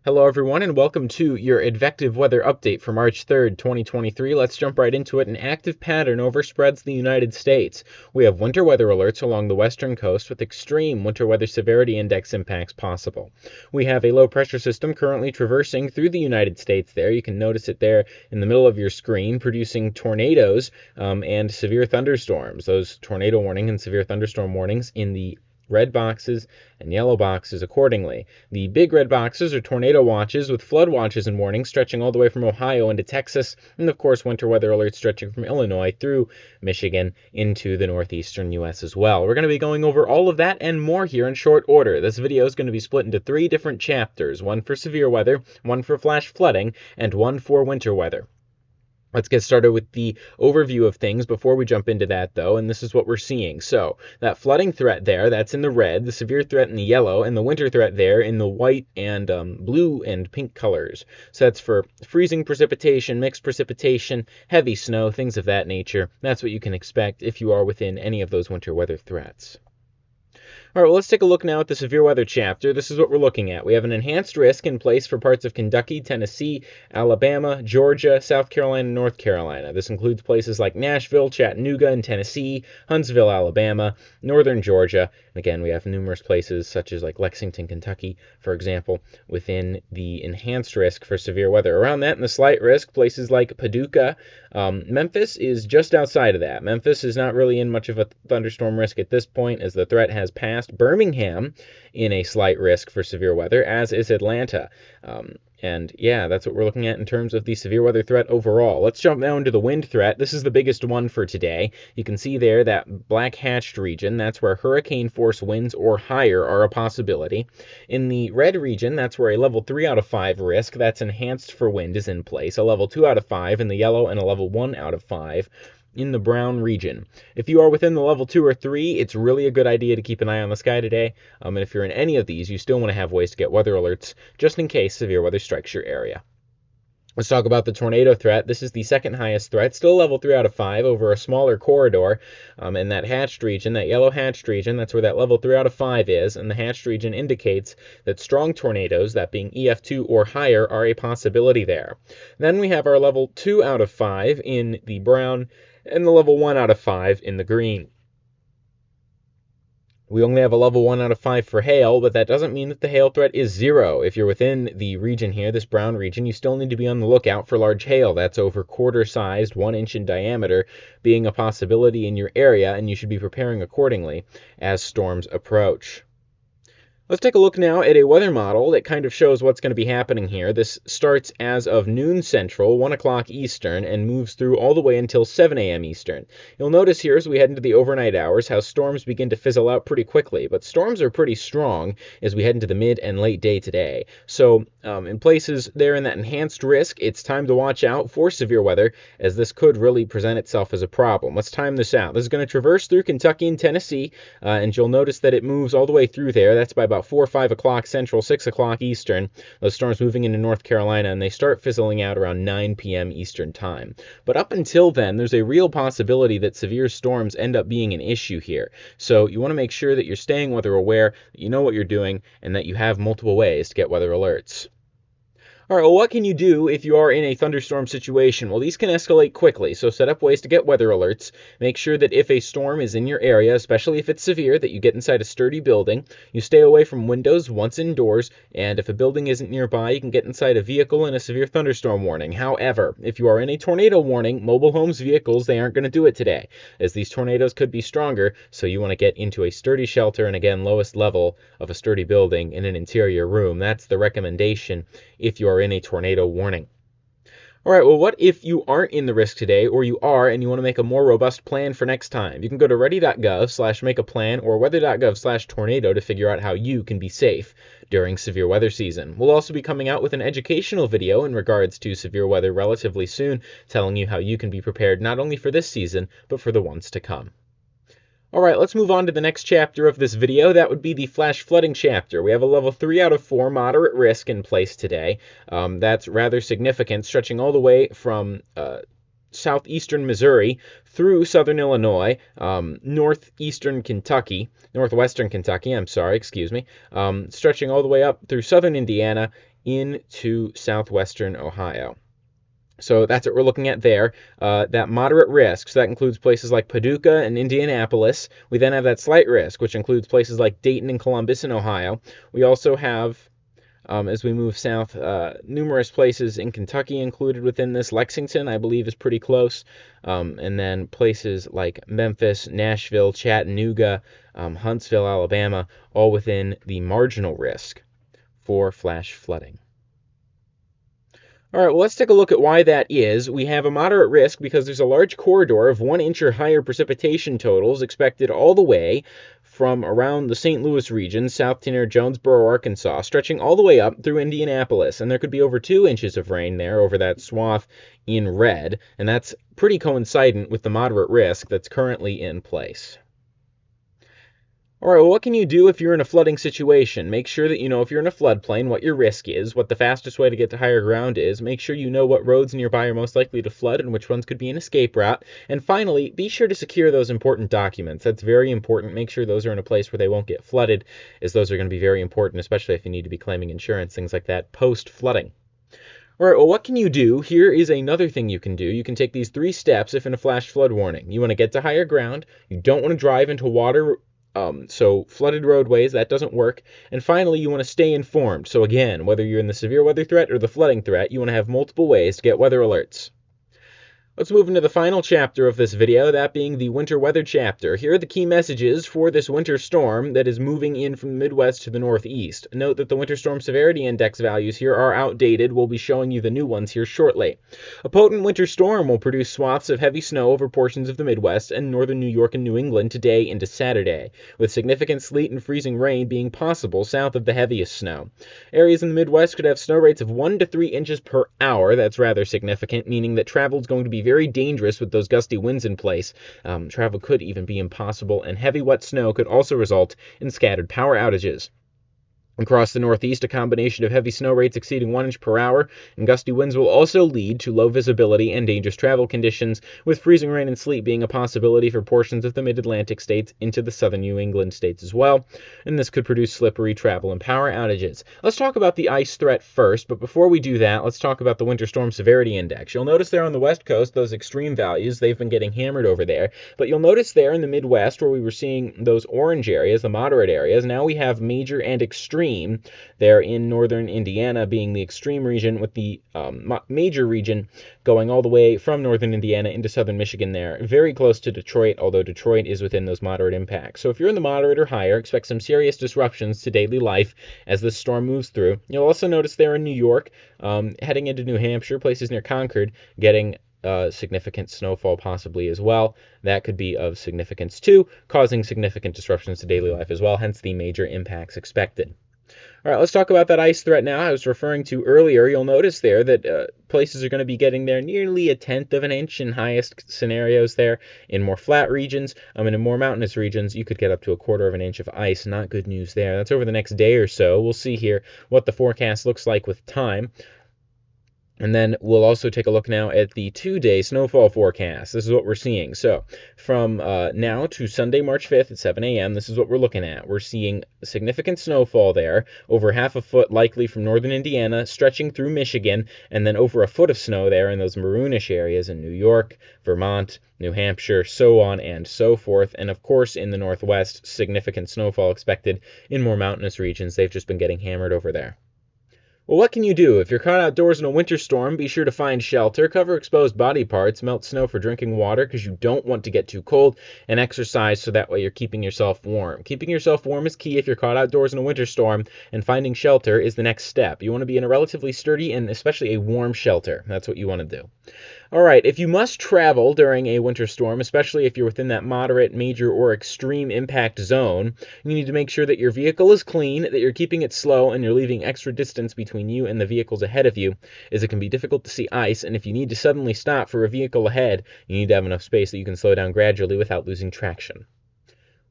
Hello everyone and welcome to your Advective weather update for March 3rd, 2023. Let's jump right into it. An active pattern overspreads the United States. We have winter weather alerts along the western coast with extreme winter weather severity index impacts possible. We have a low pressure system currently traversing through the United States there. You can notice it there in the middle of your screen, producing tornadoes and severe thunderstorms. Those tornado warning and severe thunderstorm warnings in the red boxes and yellow boxes accordingly. The big red boxes are tornado watches with flood watches and warnings stretching all the way from Ohio into Texas, and of course winter weather alerts stretching from Illinois through Michigan into the northeastern U.S. as well. We're going to be going over all of that and more here in short order. This video is going to be split into 3 different chapters, one for severe weather, one for flash flooding, and one for winter weather. Let's get started with the overview of things before we jump into that, though, and this is what we're seeing. So that flooding threat there, that's in the red, the severe threat in the yellow, and the winter threat there in the white and blue and pink colors. So that's for freezing precipitation, mixed precipitation, heavy snow, things of that nature. That's what you can expect if you are within any of those winter weather threats. All right, well, let's take a look now at the severe weather chapter. This is what we're looking at. We have an enhanced risk in place for parts of Kentucky, Tennessee, Alabama, Georgia, South Carolina, and North Carolina. This includes places like Nashville, Chattanooga in Tennessee, Huntsville, Alabama, northern Georgia. And again, we have numerous places such as like Lexington, Kentucky, for example, within the enhanced risk for severe weather. Around that, in the slight risk, places like Paducah. Memphis is just outside of that. Memphis is not really in much of a thunderstorm risk at this point as the threat has passed. Birmingham in a slight risk for severe weather, as is Atlanta. And yeah, that's what we're looking at in terms of the severe weather threat overall. Let's jump now into the wind threat. This is the biggest one for today. You can see there that black hatched region. That's where hurricane force winds or higher are a possibility. In the red region, that's where a level 3 out of 5 risk, that's enhanced for wind, is in place. A level 2 out of 5 in the yellow and a level 1 out of 5 in the brown region. If you are within the level 2 or 3, it's really a good idea to keep an eye on the sky today. And if you're in any of these, you still want to have ways to get weather alerts just in case severe weather strikes your area. Let's talk about the tornado threat. This is the second highest threat, still level 3 out of 5 over a smaller corridor. In that hatched region, that yellow hatched region, that's where that level 3 out of 5 is. And the hatched region indicates that strong tornadoes, that being EF2 or higher, are a possibility there. Then we have our level 2 out of 5 in the brown and the level 1 out of 5 in the green. We only have a level 1 out of 5 for hail, but that doesn't mean that the hail threat is 0. If you're within the region here, this brown region, you still need to be on the lookout for large hail. That's over quarter-sized, 1 inch in diameter, being a possibility in your area, and you should be preparing accordingly as storms approach. Let's take a look now at a weather model that kind of shows what's going to be happening here. This starts as of noon Central, 1 o'clock Eastern, and moves through all the way until 7 a.m. Eastern. You'll notice here as we head into the overnight hours how storms begin to fizzle out pretty quickly, but storms are pretty strong as we head into the mid and late day today. So in places there in that enhanced risk, it's time to watch out for severe weather as this could really present itself as a problem. Let's time this out. This is going to traverse through Kentucky and Tennessee, and you'll notice that it moves all the way through there. That's by about 4 or 5 o'clock Central, 6 o'clock Eastern. Those storms moving into North Carolina, and they start fizzling out around 9 p.m. Eastern time. But up until then, there's a real possibility that severe storms end up being an issue here. So you want to make sure that you're staying weather aware, that you know what you're doing, and that you have multiple ways to get weather alerts. All right, well, what can you do if you are in a thunderstorm situation? Well, these can escalate quickly, so set up ways to get weather alerts. Make sure that if a storm is in your area, especially if it's severe, that you get inside a sturdy building. You stay away from windows once indoors, and if a building isn't nearby, you can get inside a vehicle in a severe thunderstorm warning. However, if you are in a tornado warning, mobile homes, vehicles, they aren't going to do it today, as these tornadoes could be stronger, so you want to get into a sturdy shelter, and again, lowest level of a sturdy building in an interior room. That's the recommendation if you are in a tornado warning. All right, well, what if you aren't in the risk today, or you are, and you want to make a more robust plan for next time? You can go to ready.gov/make-a-plan or weather.gov/tornado to figure out how you can be safe during severe weather season. We'll also be coming out with an educational video in regards to severe weather relatively soon, telling you how you can be prepared not only for this season, but for the ones to come. All right, let's move on to the next chapter of this video. That would be the flash flooding chapter. We have a level 3 out of 4 moderate risk in place today. That's rather significant, stretching all the way from southeastern Missouri through southern Illinois, northwestern Kentucky, stretching all the way up through southern Indiana into southwestern Ohio. So that's what we're looking at there, that moderate risk. So that includes places like Paducah and Indianapolis. We then have that slight risk, which includes places like Dayton and Columbus in Ohio. We also have, as we move south, numerous places in Kentucky included within this. Lexington, I believe, is pretty close. And then places like Memphis, Nashville, Chattanooga, Huntsville, Alabama, all within the marginal risk for flash flooding. All right, well, let's take a look at why that is. We have a moderate risk because there's a large corridor of 1 inch or higher precipitation totals expected all the way from around the St. Louis region, south to near Jonesboro, Arkansas, stretching all the way up through Indianapolis. And there could be over 2 inches of rain there over that swath in red, and that's pretty coincident with the moderate risk that's currently in place. All right, well, what can you do if you're in a flooding situation? Make sure that you know if you're in a floodplain what your risk is, what the fastest way to get to higher ground is. Make sure you know what roads nearby are most likely to flood and which ones could be an escape route. And finally, be sure to secure those important documents. That's very important. Make sure those are in a place where they won't get flooded, as those are going to be very important, especially if you need to be claiming insurance, things like that, post-flooding. All right, well, what can you do? Here is another thing you can do. You can take these 3 steps if in a flash flood warning. You want to get to higher ground. You don't want to drive into water, so flooded roadways, that doesn't work. And finally, you want to stay informed. So again, whether you're in the severe weather threat or the flooding threat, you want to have multiple ways to get weather alerts. Let's move into the final chapter of this video, that being the winter weather chapter. Here are the key messages for this winter storm that is moving in from the Midwest to the Northeast. Note that the winter storm severity index values here are outdated. We'll be showing you the new ones here shortly. A potent winter storm will produce swaths of heavy snow over portions of the Midwest and northern New York and New England today into Saturday, with significant sleet and freezing rain being possible south of the heaviest snow. Areas in the Midwest could have snow rates of 1 to 3 inches per hour. That's rather significant, meaning that travel is going to be very dangerous with those gusty winds in place. Travel could even be impossible, and heavy wet snow could also result in scattered power outages. Across the Northeast, a combination of heavy snow rates exceeding 1 inch per hour and gusty winds will also lead to low visibility and dangerous travel conditions, with freezing rain and sleet being a possibility for portions of the mid-Atlantic states into the southern New England states as well, and this could produce slippery travel and power outages. Let's talk about the ice threat first, but before we do that, let's talk about the winter storm severity index. You'll notice there on the West Coast, those extreme values, they've been getting hammered over there, but you'll notice there in the Midwest, where we were seeing those orange areas, the moderate areas, now we have major and extreme there in northern Indiana being the extreme region, with the major region going all the way from northern Indiana into southern Michigan there, very close to Detroit, although Detroit is within those moderate impacts. So if you're in the moderate or higher, expect some serious disruptions to daily life as this storm moves through. You'll also notice there in New York, heading into New Hampshire, places near Concord, getting significant snowfall possibly as well. That could be of significance too, causing significant disruptions to daily life as well, hence the major impacts expected. All right, let's talk about that ice threat now. I was referring to earlier, you'll notice there that places are going to be getting there nearly 1/10 of an inch in highest scenarios there. In more flat regions, and in more mountainous regions, you could get up to 1/4 of an inch of ice. Not good news there. That's over the next day or so. We'll see here what the forecast looks like with time. And then we'll also take a look now at the 2-day snowfall forecast. This is what we're seeing. So from now to Sunday, March 5th at 7 a.m., this is what we're looking at. We're seeing significant snowfall there, over 1/2 foot likely from northern Indiana, stretching through Michigan, and then over 1 foot of snow there in those maroonish areas in New York, Vermont, New Hampshire, so on and so forth. And of course, in the Northwest, significant snowfall expected in more mountainous regions. They've just been getting hammered over there. Well, what can you do? If you're caught outdoors in a winter storm, be sure to find shelter, cover exposed body parts, melt snow for drinking water because you don't want to get too cold, and exercise so that way you're keeping yourself warm. Keeping yourself warm is key if you're caught outdoors in a winter storm, and finding shelter is the next step. You want to be in a relatively sturdy and especially a warm shelter. That's what you want to do. All right, if you must travel during a winter storm, especially if you're within that moderate, major, or extreme impact zone, you need to make sure that your vehicle is clean, that you're keeping it slow, and you're leaving extra distance between you and the vehicles ahead of you, as it can be difficult to see ice, and if you need to suddenly stop for a vehicle ahead, you need to have enough space that you can slow down gradually without losing traction.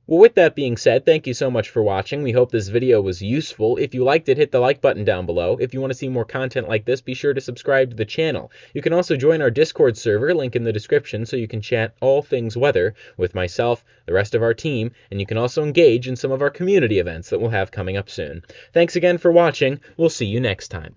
Well, with that being said, thank you so much for watching. We hope this video was useful. If you liked it, hit the like button down below. If you want to see more content like this, be sure to subscribe to the channel. You can also join our Discord server, link in the description, so you can chat all things weather with myself, the rest of our team, and you can also engage in some of our community events that we'll have coming up soon. Thanks again for watching. We'll see you next time.